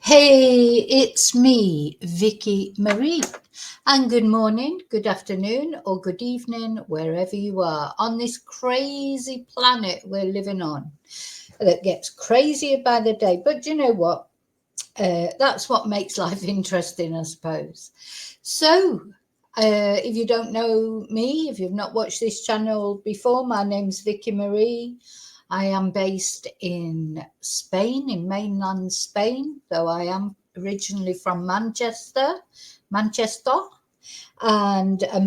Hey, it's me, Vicky Marie. And good morning, good afternoon, or good evening, wherever you are on this crazy planet we're living on that gets crazier by the day. But you know what? That's what makes life interesting, I suppose. So, if you don't know me, if you've not watched this channel before, my name's Vicky Marie. I am based in Spain, in mainland Spain, though I am originally from Manchester. And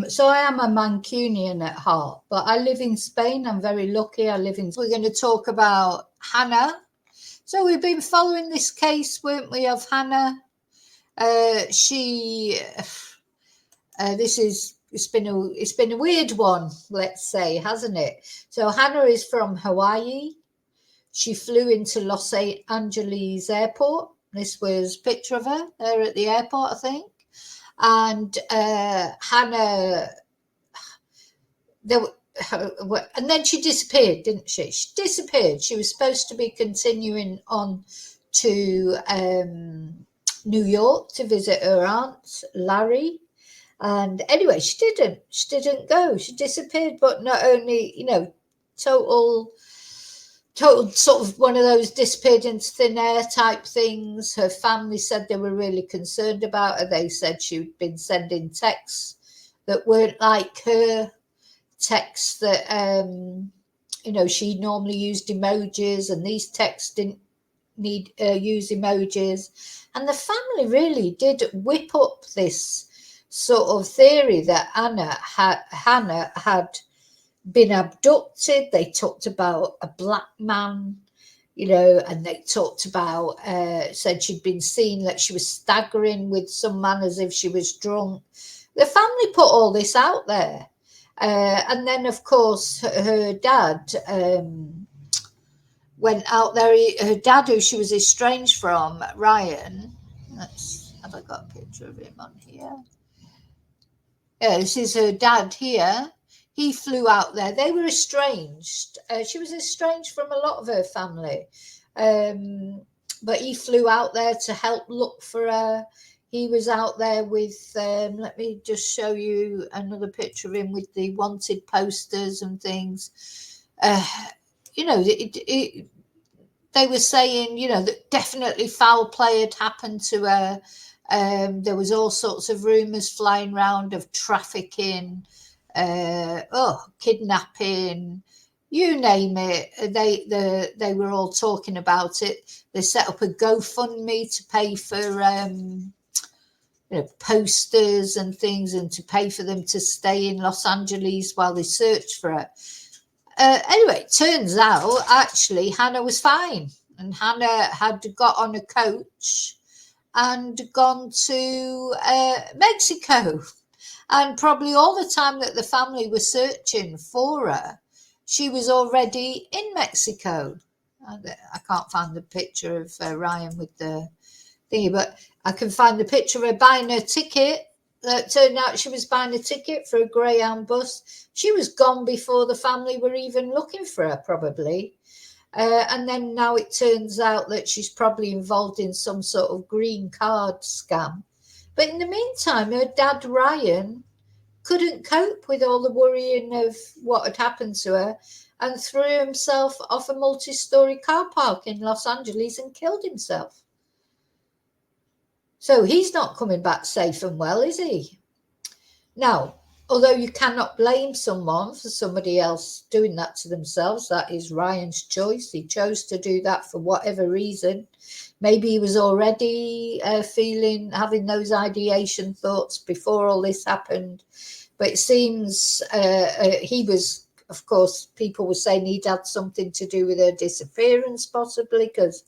so I am a Mancunian at heart, but I live in Spain. I'm very lucky. We're going to talk about Hannah. So we've been following this case, weren't we, of Hannah? She this is it's been a weird one, let's say, hasn't it? So Hannah is from Hawaii. She flew into Los Angeles airport. This was a picture of her there at the airport, I think. And Hannah, and then she disappeared, didn't she? She disappeared. She was supposed to be continuing on to New York to visit her aunt Larry. And anyway, she didn't go. She disappeared. But not only, total sort of one of those disappeared into thin air type things. Her family said they were really concerned about her. They said she'd been sending texts that weren't like her, texts that she normally used emojis, and these texts didn't need use emojis. And the family really did whip up this sort of theory that Hannah had been abducted. They talked about a black man, and they talked about, said she'd been seen, like she was staggering with some man as if she was drunk. The family put all this out there. And then, of course, her dad went out there. Her dad, who she was estranged from, Ryan, have I got a picture of him on here? Yeah, this is her dad here. He flew out there. They were estranged. She was estranged from a lot of her family. But he flew out there to help look for her. He was out there with, let me just show you another picture of him with the wanted posters and things. They were saying, that definitely foul play had happened to her. There was all sorts of rumours flying around of trafficking, kidnapping, you name it. They were all talking about it. They set up a GoFundMe to pay for posters and things, and to pay for them to stay in Los Angeles while they searched for her. Anyway, it turns out actually Hannah was fine, and Hannah had got on a coach and gone to Mexico. And probably all the time that the family was searching for her, she was already in Mexico. I can't find the picture of Ryan with the thingy, but I can find the picture of her buying her ticket. It turned out she was buying a ticket for a Greyhound bus. She was gone before the family were even looking for her, probably. And then now it turns out that she's probably involved in some sort of green card scam. But in the meantime, her dad, Ryan, couldn't cope with all the worrying of what had happened to her, and threw himself off a multi-story car park in Los Angeles and killed himself. So he's not coming back safe and well, is he? Now, although you cannot blame someone for somebody else doing that to themselves, that is Ryan's choice. He chose to do that for whatever reason. Maybe he was already having those ideation thoughts before all this happened. But it seems he was, of course, people were saying he'd had something to do with her disappearance, possibly, because,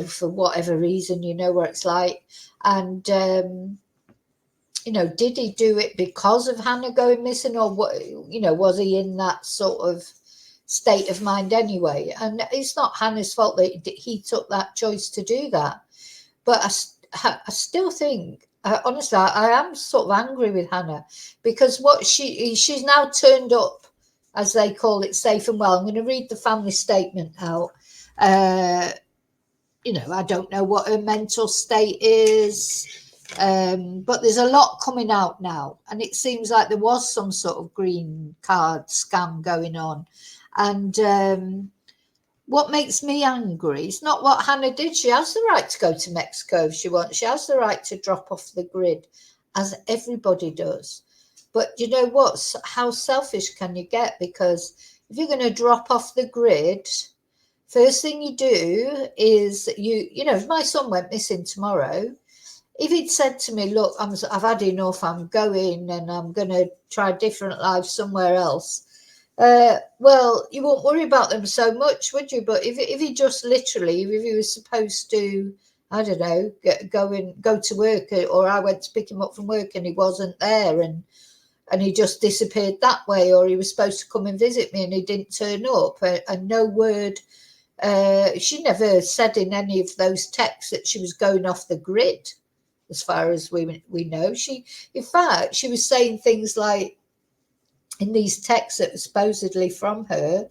for whatever reason, what it's like. And, did he do it because of Hannah going missing, or what? Was he in that sort of state of mind anyway? And it's not Hannah's fault that he took that choice to do that. But I still think, honestly, I am sort of angry with Hannah, because she's now turned up, as they call it, safe and well. I'm going to read the family statement out. I don't know what her mental state is. But there's a lot coming out now, and it seems like there was some sort of green card scam going on. And what makes me angry is not what Hannah did. She has the right to go to Mexico if she wants. She has the right to drop off the grid, as everybody does. But you know what? How selfish can you get? Because if you're going to drop off the grid, first thing you do is if my son went missing tomorrow, if he'd said to me, look, I've had enough, I'm going and I'm going to try a different life somewhere else, well, you won't worry about them so much, would you? But if he just literally, if he was supposed to, I don't know, go to work, or I went to pick him up from work and he wasn't there, and he just disappeared that way, or he was supposed to come and visit me and he didn't turn up, and no word. She never said in any of those texts that she was going off the grid. As far as we know, in fact, she was saying things like, in these texts that were supposedly from her,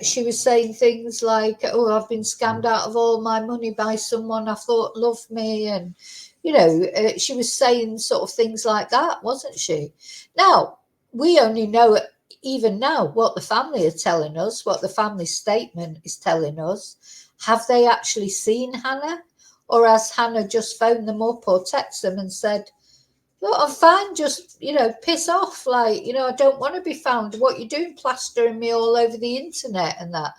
she was saying things like, oh, I've been scammed out of all my money by someone I thought loved me. And, she was saying sort of things like that, wasn't she? Now, we only know even now what the family are telling us, what the family statement is telling us. Have they actually seen Hannah? Or has Hannah just phoned them up or texted them and said, look, I'm fine, just, piss off. Like, I don't want to be found. What you're doing, plastering me all over the internet and that.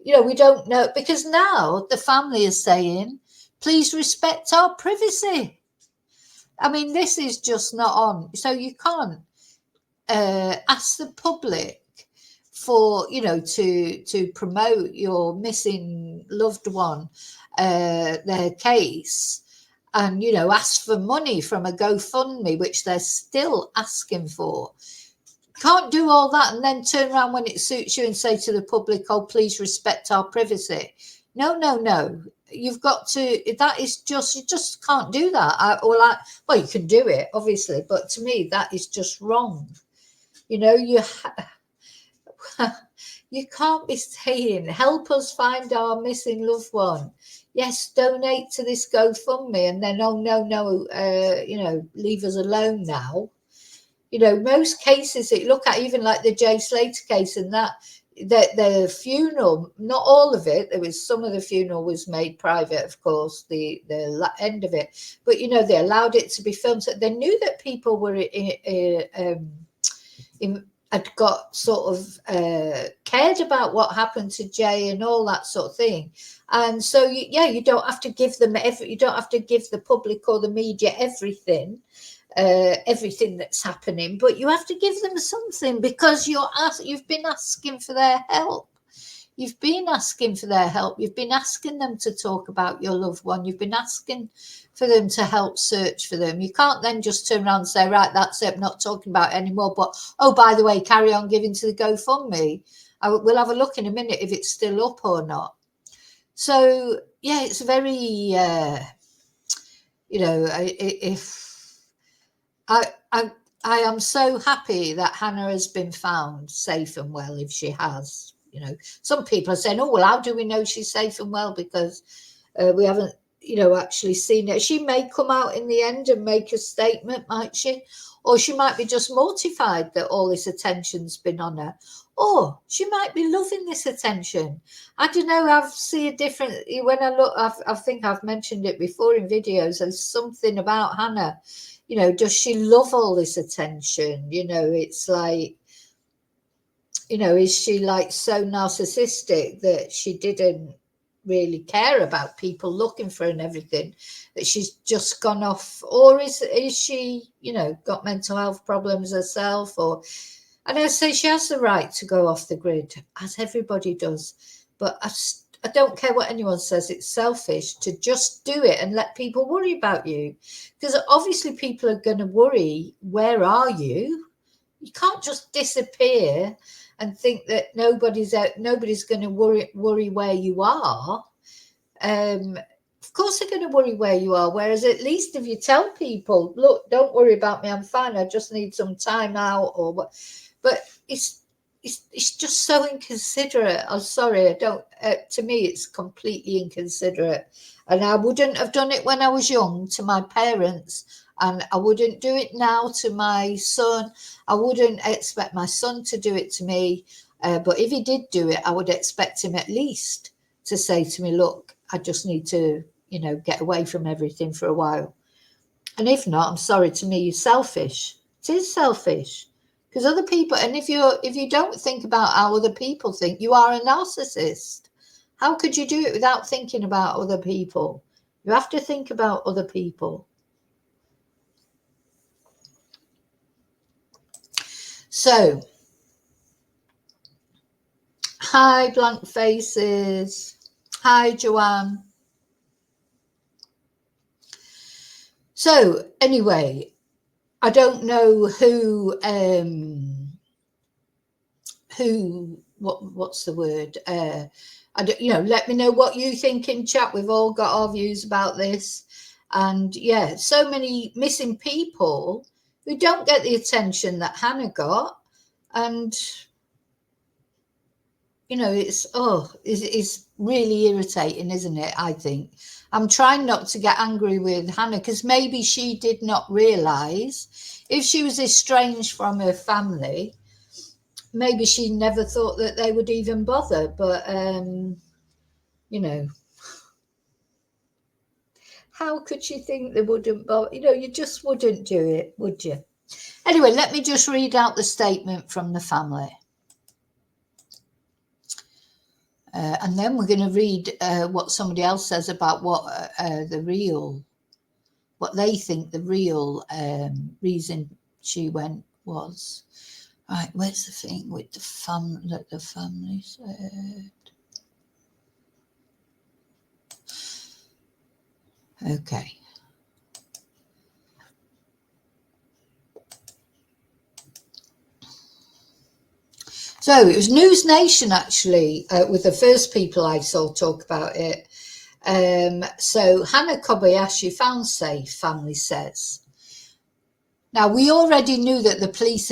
We don't know. Because now the family is saying, please respect our privacy. I mean, this is just not on. So you can't ask the public for, to promote your missing loved one, their case, and ask for money from a GoFundMe, which they're still asking for. Can't do all that and then turn around when it suits you and say to the public, oh, please respect our privacy. No. You've got to, that is just, you just can't do that. Well, you can do it, obviously, but to me, that is just wrong. You can't be saying, help us find our missing loved one. Yes, donate to this GoFundMe, and then, oh, no, leave us alone now. Most cases that you look at, even like the Jay Slater case and that, the funeral, not all of it, there was some of the funeral was made private, of course, the end of it. But, they allowed it to be filmed. So they knew that people were had got sort of cared about what happened to Jay and all that sort of thing. And so, you don't have to give them you don't have to give the public or the media everything that's happening, but you have to give them something, because you've been asking for their help. You've been asking for their help. You've been asking them to talk about your loved one. You've been asking for them to help search for them. You can't then just turn around and say, right, that's it, I'm not talking about it anymore. But, oh, by the way, carry on giving to the GoFundMe. We'll have a look in a minute if it's still up or not. So, yeah, it's very, if I am so happy that Hannah has been found safe and well, if she has. Some people are saying, oh, well, how do we know she's safe and well? Because we haven't, actually seen it. She may come out in the end and make a statement, might she? Or she might be just mortified that all this attention's been on her. Or she might be loving this attention. I don't know. I see a different, when I look, I think I've mentioned it before in videos. There's something about Hannah. Does she love all this attention? It's like, is she like so narcissistic that she didn't really care about people looking for her and everything, that she's just gone off? Or is she, got mental health problems herself? And I say she has the right to go off the grid, as everybody does. But I don't care what anyone says. It's selfish to just do it and let people worry about you. Because obviously people are going to worry, where are you? You can't just disappear and think that nobody's going to worry where you are. Of course they're going to worry where you are. Whereas at least if you tell people, look, don't worry about me, I'm fine, I just need some time out, or what. But it's it's just so inconsiderate. I'm sorry, I don't. To me, it's completely inconsiderate, and I wouldn't have done it when I was young to my parents, and I wouldn't do it now to my son. I wouldn't expect my son to do it to me, but if he did do it, I would expect him at least to say to me, "Look, I just need to, get away from everything for a while." And if not, I'm sorry, to me, you're selfish. It is selfish. Because other people, and if you don't think about how other people think, you are a narcissist. How could you do it without thinking about other people? You have to think about other people. So, hi, blank faces. Hi, Joanne. So, anyway, I don't know what's the word? I don't, let me know what you think in chat. We've all got our views about this. And yeah, so many missing people who don't get the attention that Hannah got. And, it's really irritating, isn't it? I think. I'm trying not to get angry with Hannah because maybe she did not realise if she was estranged from her family, maybe she never thought that they would even bother. But, how could you think they wouldn't bother? You just wouldn't do it, would you? Anyway, let me just read out the statement from the family. And then we're going to read what somebody else says about what they think the real reason she went was. Right, where's the thing with the family said? Okay. So it was News Nation, actually, with the first people I saw talk about it. So Hannah Kobayashi found safe, family says. Now, we already knew that the police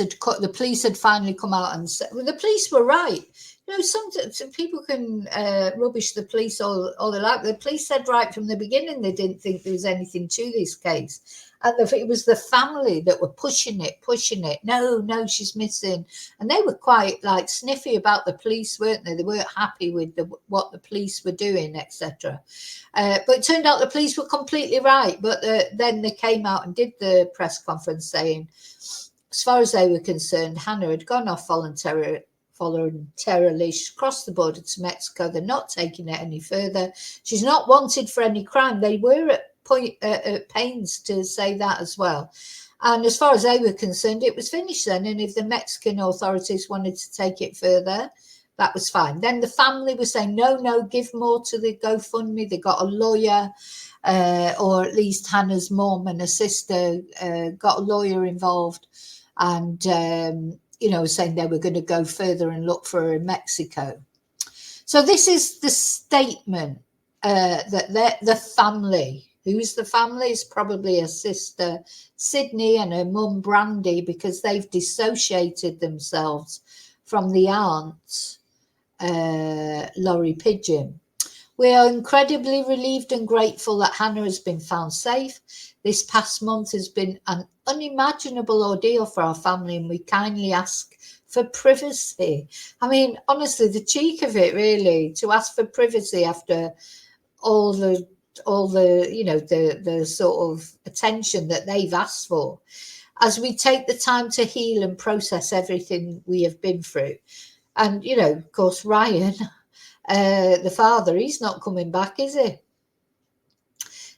had finally come out and said, well, the police were right. Some people can rubbish the police all they like. The police said right from the beginning they didn't think there was anything to this case. And it was the family that were pushing it. No, she's missing. And they were quite sniffy about the police, weren't they? They weren't happy with what the police were doing, etc. But it turned out the police were completely right. But then they came out and did the press conference saying, as far as they were concerned, Hannah had gone off voluntarily. She crossed the border to Mexico. They're not taking it any further. She's not wanted for any crime. They were at pains to say that as well. And as far as they were concerned, it was finished then. And if the Mexican authorities wanted to take it further, that was fine. Then the family was saying, no, give more to the GoFundMe. They got a lawyer, or at least Hannah's mom and her sister got a lawyer involved. And, saying they were going to go further and look for her in Mexico. So this is the statement that the family, who's the family? Is probably her sister Sydney and her mum Brandy, because they've dissociated themselves from the aunt, Laurie Pigeon. We are incredibly relieved and grateful that Hannah has been found safe. This past month has been an unimaginable ordeal for our family, and we kindly ask for privacy. I mean, honestly, the cheek of it, really, to ask for privacy after all the the sort of attention that they've asked for, as we take the time to heal and process everything we have been through. And, of course, Ryan, the father, he's not coming back, is he?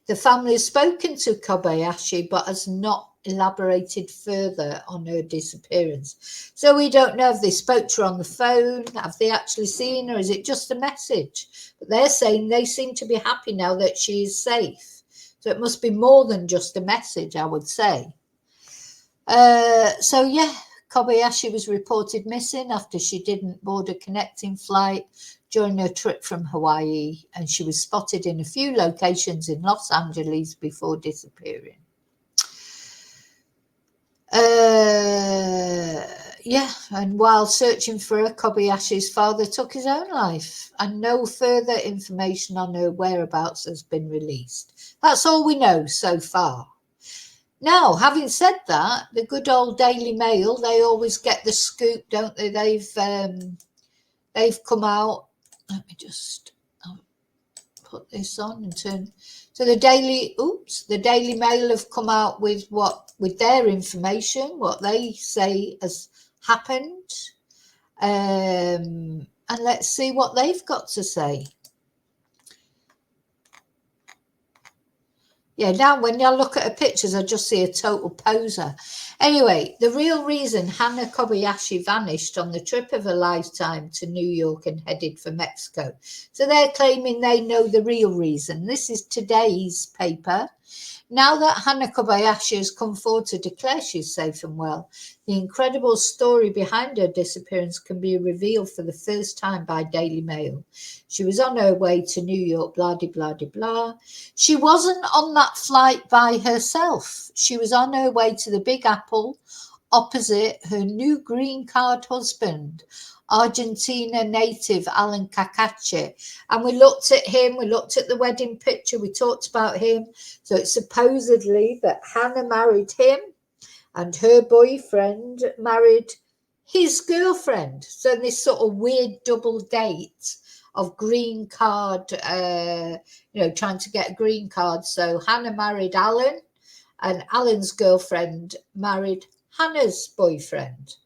The family has spoken to Kobayashi, but has not elaborated further on her disappearance. So we don't know if they spoke to her on the phone, have they actually seen her, is it just a message? But they're saying they seem to be happy now that she is safe. So it must be more than just a message, I would say. Kobayashi was reported missing after she didn't board a connecting flight during her trip from Hawaii, and she was spotted in a few locations in Los Angeles before disappearing. Yeah, and while searching for her, Kobayashi's father took his own life, and no further information on her whereabouts has been released. That's all we know so far. Now, having said that, the good old Daily Mail, they always get the scoop, don't they? They've come out. Let me just put this on and turn. So the Daily Mail have come out with their information, what they say has happened, and let's see what they've got to say. Yeah, now when I look at her pictures, I just see a total poser. Anyway, the real reason Hana Kobayashi vanished on the trip of a lifetime to New York and headed for Mexico. So they're claiming they know the real reason. This is today's paper. Now that Hana Kobayashi has come forward to declare she's safe and well, the incredible story behind her disappearance can be revealed for the first time by Daily Mail. She was on her way to New York, blah, de, blah, de, blah. She wasn't on that flight by herself. She was on her way to the Big Apple opposite her new green card husband, Argentina native Alan Cacace. And we looked at him, we looked at the wedding picture, we talked about him. So it's supposedly that Hannah married him and her boyfriend married his girlfriend. So this sort of weird double date of green card, trying to get a green card. So Hannah married Alan and Alan's girlfriend married Hannah's boyfriend.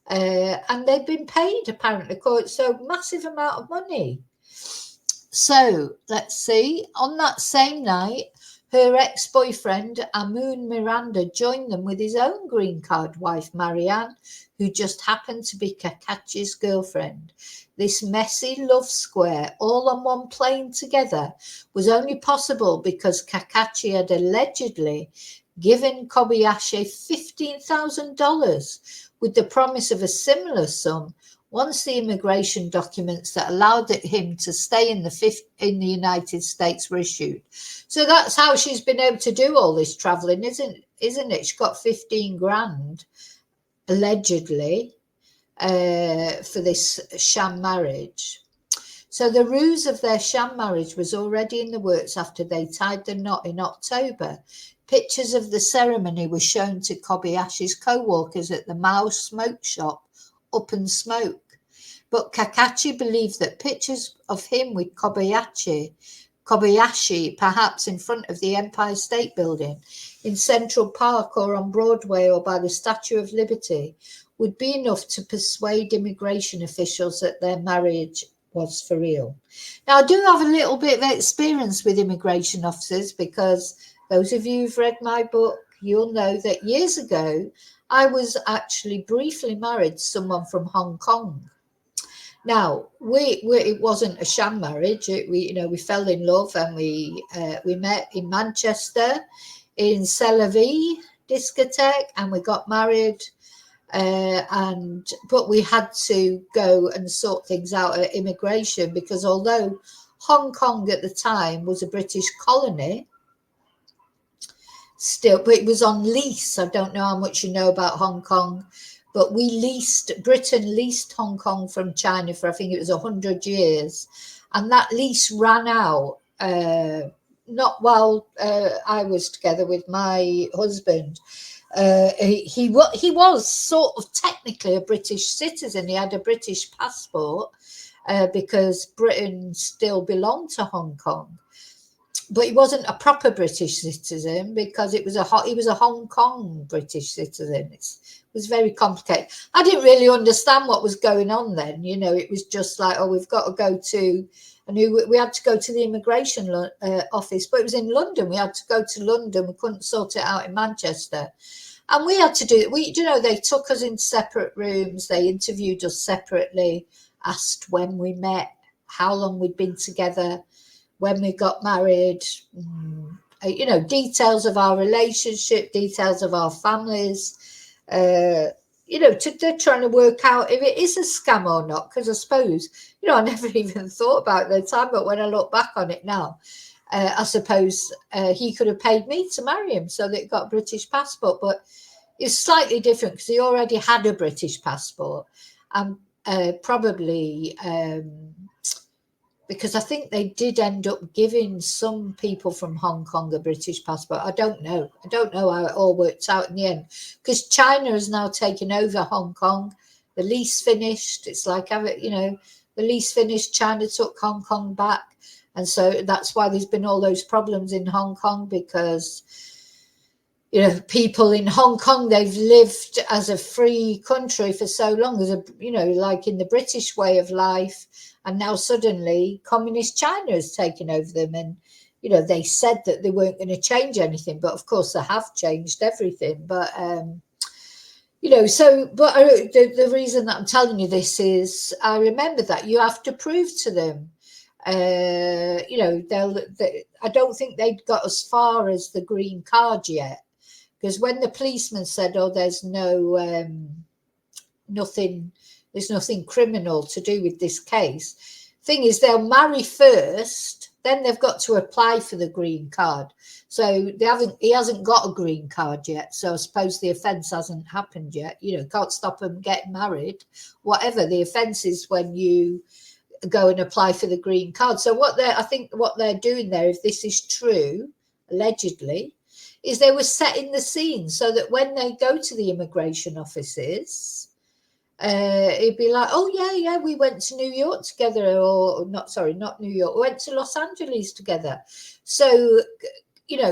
And they've been paid apparently, so massive amount of money. So let's see, on that same night, her ex-boyfriend Amun Miranda joined them with his own green card wife Marianne, who just happened to be Cacace's girlfriend. This messy love square, all on one plane together, was only possible because Cacace had allegedly given Kobayashi $15,000 with the promise of a similar sum once the immigration documents that allowed him to stay in the United States were issued. So that's how she's been able to do all this traveling, isn't it? She got 15 grand allegedly for this sham marriage. So the ruse of their sham marriage was already in the works after they tied the knot in October. Pictures of the ceremony were shown to Kobayashi's co-workers at the Mao smoke shop, Up and Smoke. But Cacace believed that pictures of him with Kobayashi, perhaps in front of the Empire State Building, in Central Park or on Broadway or by the Statue of Liberty, would be enough to persuade immigration officials that their marriage was for real. Now, I do have a little bit of experience with immigration officers because those of you who've read my book, you'll know that years ago, I was actually briefly married to someone from Hong Kong. Now, it wasn't a sham marriage. We fell in love and we met in Manchester in Celavi discotheque and we got married. But we had to go and sort things out at immigration because although Hong Kong at the time was a British colony, still, but it was on lease. I don't know how much you know about Hong Kong, but Britain leased Hong Kong from China for, I think it was 100 years. And that lease ran out, not while I was together with my husband. He was sort of technically a British citizen. He had a British passport because Britain still belonged to Hong Kong. But he wasn't a proper British citizen because he was a Hong Kong British citizen. It was very complicated. I didn't really understand what was going on then. It was just like, oh, we've got to go to, and we had to go to the immigration office, but it was in London. We had to go to London. We couldn't sort it out in Manchester. And we had to do it. They took us in separate rooms. They interviewed us separately, asked when we met, how long we'd been together, when we got married, details of our relationship, details of our families, they're trying to work out if it is a scam or not. Because I suppose, I never even thought about it at the time, but when I look back on it now, I suppose he could have paid me to marry him so that he got a British passport. But It's slightly different because he already had a British passport, and probably because I think they did end up giving some people from Hong Kong a British passport. I don't know. I don't know how it all worked out in the end, because China has now taken over Hong Kong. The lease finished. It's like, the lease finished. China took Hong Kong back. And so that's why there's been all those problems in Hong Kong, because people in Hong Kong, they've lived as a free country for so long, as like in the British way of life, and now suddenly communist China has taken over them. And they said that they weren't going to change anything, but of course they have changed everything. But the reason that I'm telling you this is, I remember that you have to prove to them. I don't think they'd got as far as the green card yet. Because when the policeman said, "Oh, there's nothing criminal to do with this case," thing is, they'll marry first, then they've got to apply for the green card. So he hasn't got a green card yet. So I suppose the offence hasn't happened yet. Can't stop them getting married. Whatever the offence is, when you go and apply for the green card. So I think what they're doing there, if this is true, allegedly, is they were setting the scene so that when they go to the immigration offices, it'd be like, "Oh yeah, we went to New York together," or not New York, we went to Los Angeles together. So,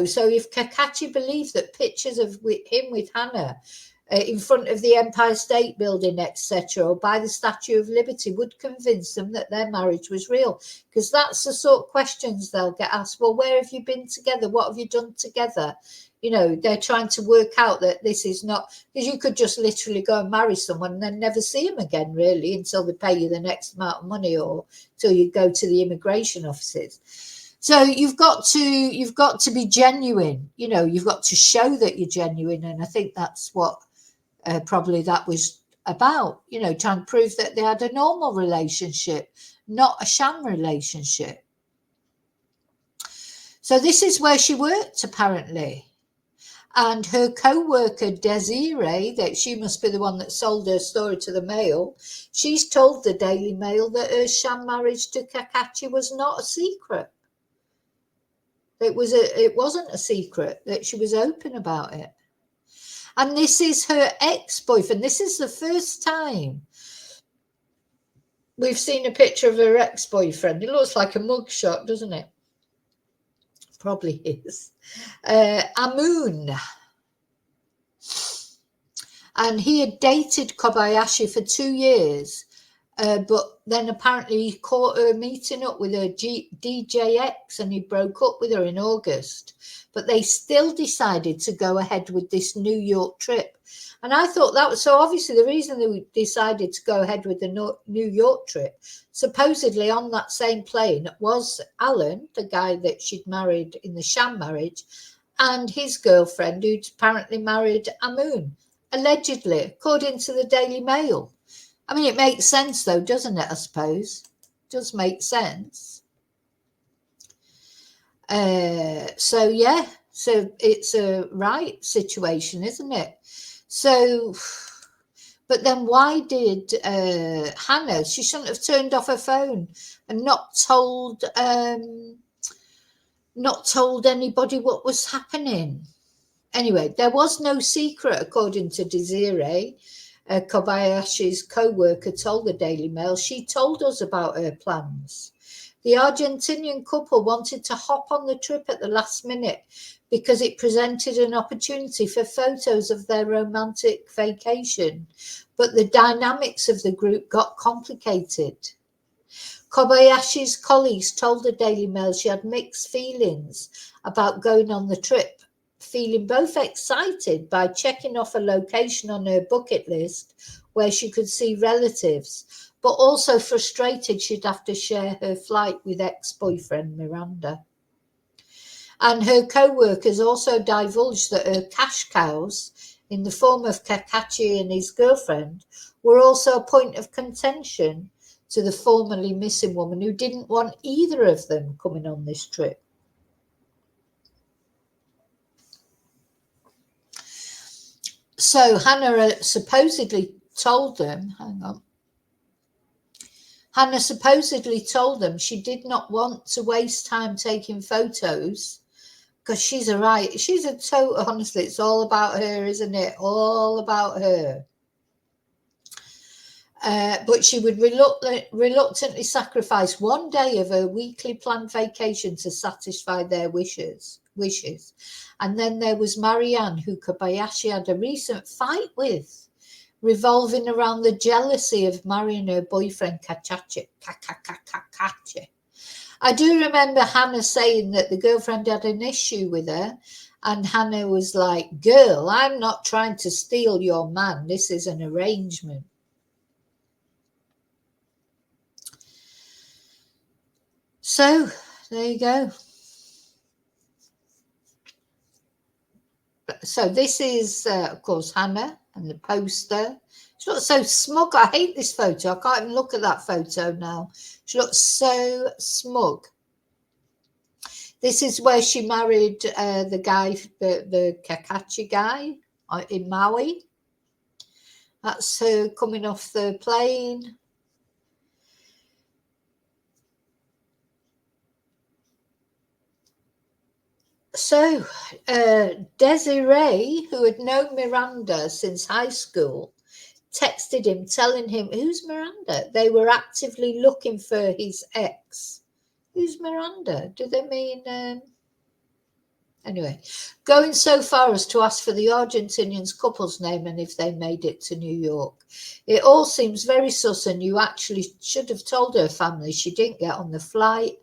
so if Kakashi believed that pictures of him with Hannah in front of the Empire State Building, etc., or by the Statue of Liberty, would convince them that their marriage was real. Because that's the sort of questions they'll get asked. Well, where have you been together? What have you done together? They're trying to work out that this is not, because you could just literally go and marry someone and then never see them again, really, until they pay you the next amount of money, or till you go to the immigration offices. So you've got to be genuine. You've got to show that you're genuine, and I think that's what probably that was about. Trying to prove that they had a normal relationship, not a sham relationship. So this is where she worked, apparently. And her co-worker, Desiree, that she must be the one that sold her story to the Mail, she's told the Daily Mail that her sham marriage to Kakashi was not a secret. It wasn't a secret, that she was open about it. And this is her ex-boyfriend. This is the first time we've seen a picture of her ex-boyfriend. It looks like a mugshot, doesn't it? Probably is. Amun. And he had dated Kobayashi for 2 years, but then apparently he caught her meeting up with her DJX, and he broke up with her in August. But they still decided to go ahead with this New York trip. And I thought that was, so obviously the reason they decided to go ahead with the New York trip, supposedly on that same plane, was Alan, the guy that she'd married in the sham marriage, and his girlfriend, who'd apparently married Amun, allegedly, according to the Daily Mail. I mean, it makes sense though, doesn't it? I suppose it does make sense. So yeah, so it's a right situation, isn't it? So, but then why did Hannah? She shouldn't have turned off her phone and not told anybody what was happening. Anyway, there was no secret, according to Desiree. Kobayashi's co-worker told the Daily Mail. She told us about her plans. The Argentinian couple wanted to hop on the trip at the last minute because it presented an opportunity for photos of their romantic vacation. But the dynamics of the group got complicated. Kobayashi's colleagues told the Daily Mail she had mixed feelings about going on the trip, feeling both excited by checking off a location on her bucket list where she could see relatives, but also frustrated she'd have to share her flight with ex-boyfriend Miranda. And her co-workers also divulged that her cash cows, in the form of Kakashi and his girlfriend, were also a point of contention to the formerly missing woman, who didn't want either of them coming on this trip. So Hannah supposedly told them, hang on. Hannah supposedly told them she did not want to waste time taking photos because she's a total, honestly, it's all about her, isn't it? All about her. But she would reluctantly sacrifice one day of her weekly planned vacation to satisfy their wishes. And then there was Marianne, who Kobayashi had a recent fight with, revolving around the jealousy of marrying her boyfriend Kakachi. I do remember Hannah saying that the girlfriend had an issue with her, and Hannah was like, "Girl, I'm not trying to steal your man. This is an arrangement." So there you go. So this is, of course, Hannah and the poster. She looks so smug. I hate this photo. I can't even look at that photo now. She looks so smug. This is where she married the guy, the Kakachi guy in Maui. That's her coming off the plane. So Desiree, who had known Miranda since high school, texted him telling him, "Who's Miranda?" They were actively looking for his ex. Who's Miranda? Do they mean... Anyway, going so far as to ask for the Argentinian's couple's name and if they made it to New York. It all seems very sus, and you actually should have told her family she didn't get on the flight.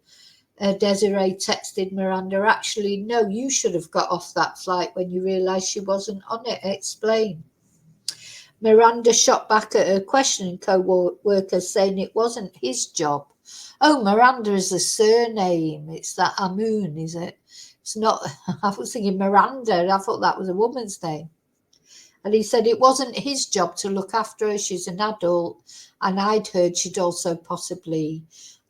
Desiree texted Miranda, "Actually, no, you should have got off that flight when you realised she wasn't on it. Explain." Miranda shot back at her questioning co-worker, saying it wasn't his job. Oh, Miranda is a surname. It's that Amun, is it? It's not. I was thinking Miranda. I thought that was a woman's name. And he said it wasn't his job to look after her. She's an adult. And I'd heard she'd also possibly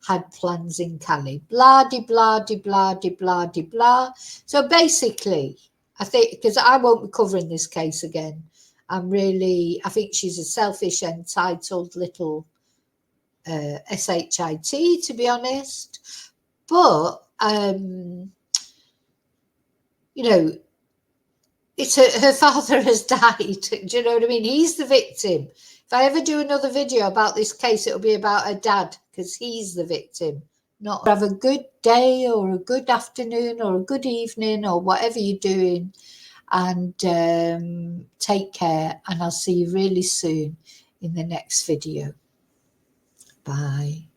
had plans in Cali. Blah, de, blah, de, blah, de, blah, de, blah. So basically, I think, because I won't be covering this case again, I think she's a selfish, entitled little shit, to be honest. But, you know, it's her father has died. Do you know what I mean? He's the victim. If I ever do another video about this case, it'll be about her dad, because he's the victim. Not have a good day or a good afternoon or a good evening or whatever you're doing. And take care. And I'll see you really soon in the next video. Bye.